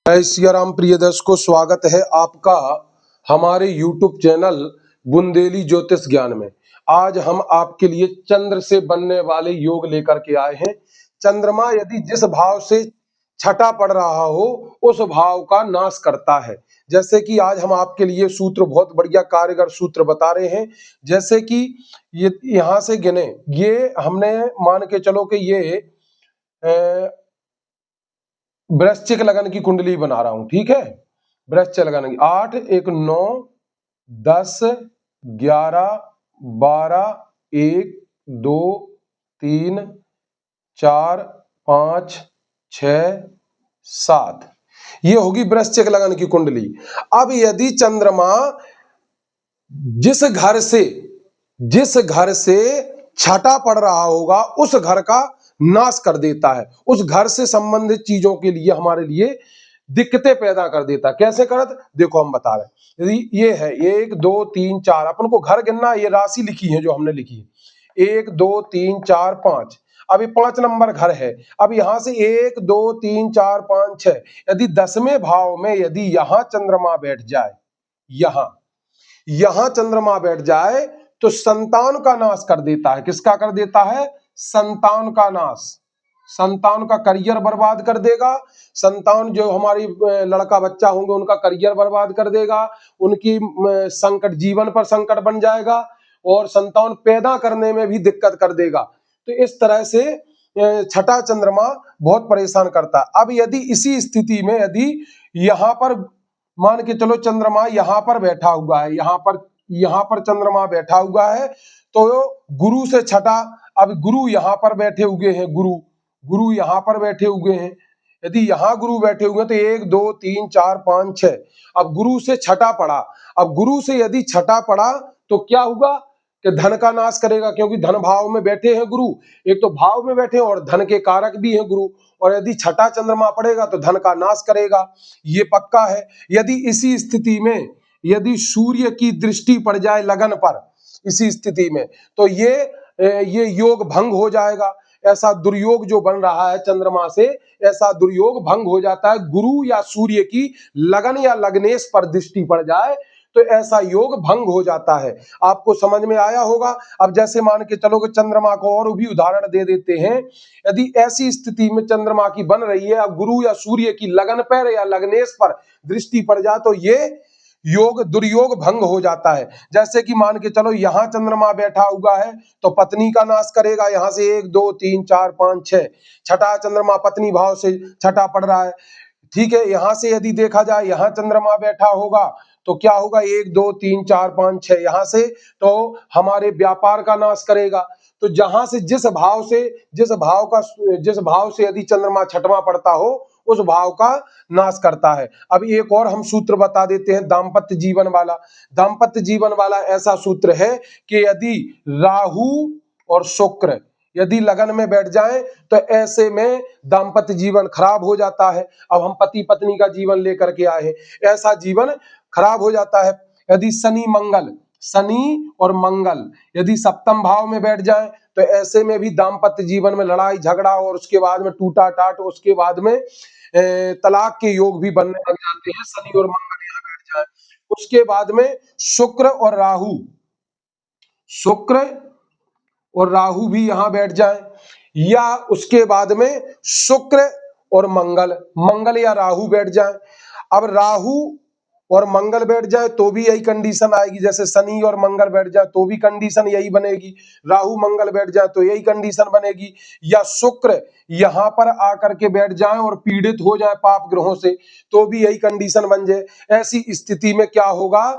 जय सिया राम प्रिय दर्शकों, स्वागत है आपका हमारे YouTube चैनल बुंदेली ज्योतिष ज्ञान में। आज हम आपके लिए चंद्र से बनने वाले योग लेकर के आए हैं। चंद्रमा यदि जिस भाव से छठा पड़ रहा हो उस भाव का नाश करता है। जैसे कि आज हम आपके लिए सूत्र बहुत बढ़िया कारगर सूत्र बता रहे हैं। जैसे कि ये यहाँ से गिने, ये हमने मान के चलो कि ये वृश्चिक लगन की कुंडली बना रहा हूं, ठीक है। वृश्चिक लगन की 8, 1, 9, 10, 11, 12, 1, 2, 3, 4, 5, 6, 7, ये होगी वृश्चिक लगन की कुंडली। अब यदि चंद्रमा जिस घर से छठा पड़ रहा होगा उस घर का नाश कर देता है, उस घर से संबंधित चीजों के लिए हमारे लिए दिक्कतें पैदा कर देता है। कैसे करत देखो हम बता रहे हैं। यदि ये है 1, 2, 3, 4, अपन को घर गिनना, ये राशि लिखी है जो हमने लिखी है 1, 2, 3, 4, 5। अभी 5 नंबर घर है। अब यहां से 1, 2, 3, 4, 5, 6, यदि 10वें भाव में यदि यहां चंद्रमा बैठ जाए, यहां चंद्रमा बैठ जाए तो संतान का नाश कर देता है। किसका कर देता है? संतान का नाश। संतान का करियर बर्बाद कर देगा। संतान जो हमारी लड़का बच्चा होंगे उनका करियर बर्बाद कर देगा, उनकी संकट, जीवन पर संकट बन जाएगा और संतान पैदा करने में भी दिक्कत कर देगा। तो इस तरह से छठा चंद्रमा बहुत परेशान करता है। अब यदि इसी स्थिति में यदि यहाँ पर मान के चलो चंद्रमा यहाँ पर बैठा हुआ है, यहाँ पर चंद्रमा बैठा हुआ है, तो गुरु से छठा, अब गुरु यहाँ पर बैठे हुए हैं, गुरु यहाँ पर बैठे हुए हैं। यदि यहाँ गुरु बैठे हुए हैं तो 1, 2, 3, 4, 5, 6, अब गुरु से छठा पड़ा। अब गुरु से यदि छठा पड़ा तो क्या हुआ कि धन का नाश करेगा, क्योंकि धन भाव में बैठे हैं गुरु। एक तो भाव में बैठे और धन के कारक भी हैं गुरु, और यदि छठा चंद्रमा पड़ेगा तो धन का नाश करेगा, ये पक्का है। यदि इसी स्थिति में यदि सूर्य की दृष्टि पड़ जाए लगन पर, इसी स्थिति में तो ये योग भंग हो जाएगा। ऐसा दुर्योग जो बन रहा है चंद्रमा से, ऐसा दुर्योग भंग हो जाता है। गुरु या सूर्य की लगन या लग्नेश पर दृष्टि पड़ जाए तो ऐसा योग भंग हो जाता है। आपको समझ में आया होगा। अब जैसे मान के चलो कि चंद्रमा को और भी उदाहरण दे देते हैं। यदि ऐसी स्थिति में चंद्रमा की बन रही है, अब गुरु या सूर्य की लगन पर या लग्नेश पर दृष्टि पड़ जाए तो ये योग दुर्योग भंग हो जाता है। जैसे कि मान के चलो यहां चंद्रमा बैठा हुआ है तो पत्नी का नाश करेगा। यहां से 1, 2, 3, 4, 5, 6, छठा चंद्रमा पत्नी भाव से छठा पड़ रहा है, ठीक है। यहां से यदि देखा जाए यहां चंद्रमा बैठा होगा तो क्या होगा? 1, 2, 3, 4, 5, 6, यहां से तो हमारे व्यापार का नाश करेगा। तो जहां से जिस भाव से यदि चंद्रमा छठवां पड़ता हो उस भाव का नाश करता है। अब एक और हम सूत्र बता देते हैं दाम्पत्य जीवन वाला। दाम्पत्य जीवन वाला ऐसा सूत्र है कि यदि राहु और शुक्र यदि लगन में बैठ जाएं तो ऐसे में दाम्पत्य जीवन खराब हो जाता है। अब हम पति पत्नी का जीवन लेकर के आए हैं, ऐसा जीवन खराब हो जाता है। यदि शनि और मंगल यदि सप्तम भाव में बैठ जाए तो ऐसे में भी दाम्पत्य जीवन में लड़ाई झगड़ा और उसके बाद में टूटा टाट, उसके बाद में तलाक के योग भी बनने लग जाते हैं। शनि और मंगल यहाँ बैठ जाए, उसके बाद में शुक्र और राहु भी यहां बैठ जाए, या उसके बाद में शुक्र और मंगल या राहु बैठ जाए। अब राहु और मंगल बैठ जाए तो भी यही कंडीशन आएगी। जैसे शनि और मंगल बैठ जाए तो भी कंडीशन यही बनेगी, राहु मंगल बैठ जाए तो यही कंडीशन बनेगी, या शुक्र यहां पर आकर के बैठ जाए और पीड़ित हो जाए पाप ग्रहों से तो भी यही कंडीशन बन जाए। ऐसी स्थिति में क्या होगा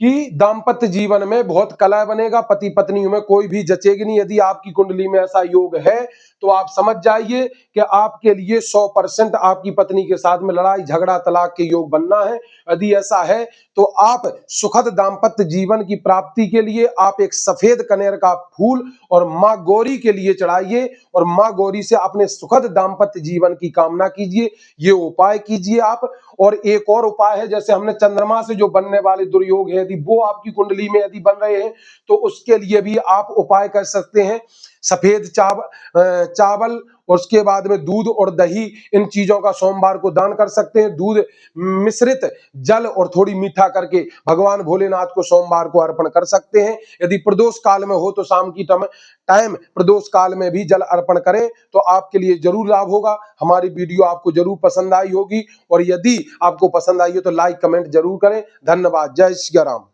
कि दाम्पत्य जीवन में बहुत कलह बनेगा, पति पत्नियों में कोई भी जचेगी नहीं। यदि आपकी कुंडली में ऐसा योग है तो आप समझ जाइए कि आपके लिए 100% आपकी पत्नी के साथ में लड़ाई झगड़ा तलाक के योग बनना है। यदि ऐसा है तो आप सुखद दाम्पत्य जीवन की प्राप्ति के लिए आप एक सफेद कनेर का फूल और माँ गौरी के लिए चढ़ाइए और माँ गौरी से अपने सुखद दाम्पत्य जीवन की कामना कीजिए। ये उपाय कीजिए आप। और एक और उपाय है, जैसे हमने चंद्रमा से जो बनने वाले दुर्योग है यदि वो आपकी कुंडली में यदि बन रहे हैं तो उसके लिए भी आप उपाय कर सकते हैं। सफेद चावल और उसके बाद में दूध और दही, इन चीजों का सोमवार को दान कर सकते हैं। दूध मिश्रित जल और थोड़ी मीठा करके भगवान भोलेनाथ को सोमवार को अर्पण कर सकते हैं। यदि प्रदोष काल में हो तो शाम की टाइम प्रदोष काल में भी जल अर्पण करें तो आपके लिए जरूर लाभ होगा। हमारी वीडियो आपको जरूर पसंद आई होगी और यदि आपको पसंद आई हो तो लाइक कमेंट जरूर करें। धन्यवाद। जय श्री राम।